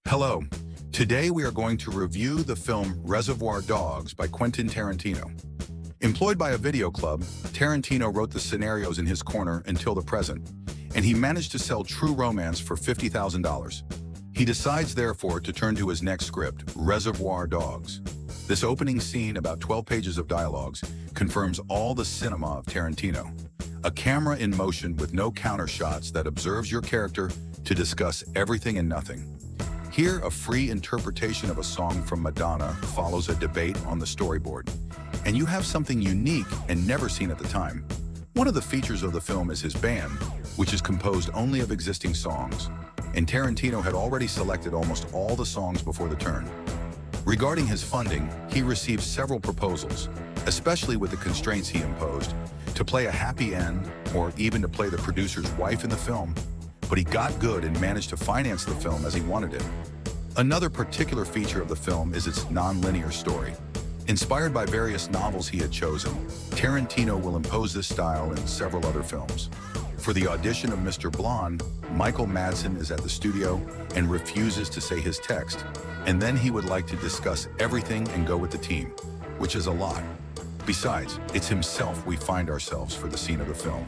Hello. Today we are going to review the film Reservoir Dogs by Quentin Tarantino. Employed by a video club, Tarantino wrote the scenarios in his corner until the present, and he managed to sell True Romance for $50,000. He decides, therefore, to turn to his next script, Reservoir Dogs. This opening scene, about 12 pages of dialogues, confirms all the cinema of Tarantino. A camera in motion with no counter shots that observes your character to discuss everything and nothing. Here, a free interpretation of a song from Madonna follows a debate on the storyboard. And you have something unique and never seen at the time. One of the features of the film is his band, which is composed only of existing songs. And Tarantino had already selected almost all the songs before the turn. Regarding his funding, he received several proposals, especially with the constraints he imposed, to play a happy end or even to play the producer's wife in the film. But he got good and managed to finance the film as he wanted it. Another particular feature of the film is its non-linear story. Inspired by various novels he had chosen, Tarantino will impose this style in several other films. For the audition of Mr. Blonde, Michael Madsen is at the studio and refuses to say his text, and then he would like to discuss everything and go with the team, which is a lot. Besides, it's himself we find ourselves for the scene of the film.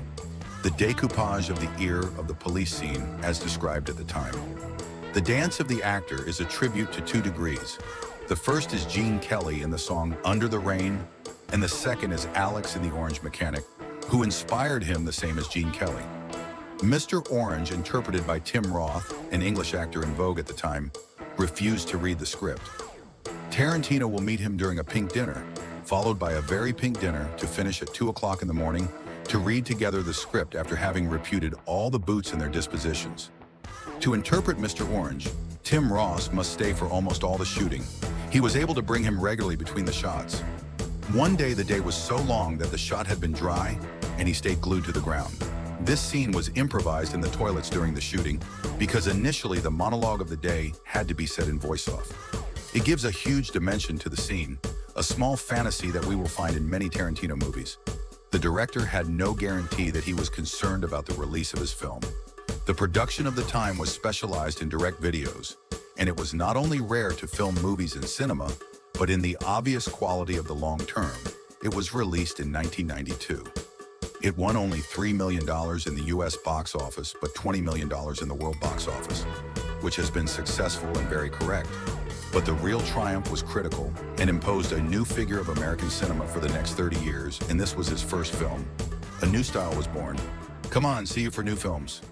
The decoupage of the ear of the police scene as described at the time. The dance of the actor is a tribute to 2 degrees. The first is Gene Kelly in the song Under the Rain, and the second is Alex in The Orange Mechanic, who inspired him the same as Gene Kelly. Mr. Orange, interpreted by Tim Roth, an English actor in vogue at the time, refused to read the script. Tarantino will meet him during a pink dinner, followed by a very pink dinner to finish at 2 o'clock in the morning to read together the script after having reputed all the boots in their dispositions. To interpret Mr. Orange, Tim Roth must stay for almost all the shooting. He was able to bring him regularly between the shots. One day the day was so long that the shot had been dry and he stayed glued to the ground. This scene was improvised in the toilets during the shooting because initially the monologue of the day had to be said in voice-off. It gives a huge dimension to the scene, a small fantasy that we will find in many Tarantino movies. The director had no guarantee that he was concerned about the release of his film. The production of the time was specialized in direct videos, and it was not only rare to film movies in cinema, but in the obvious quality of the long term. It was released in 1992. It won only $3 million in the US box office, but $20 million in the world box office, which has been successful and very correct. But the real triumph was critical and imposed a new figure of American cinema for the next 30 years, and this was his first film. A new style was born. Come on, see you for new films.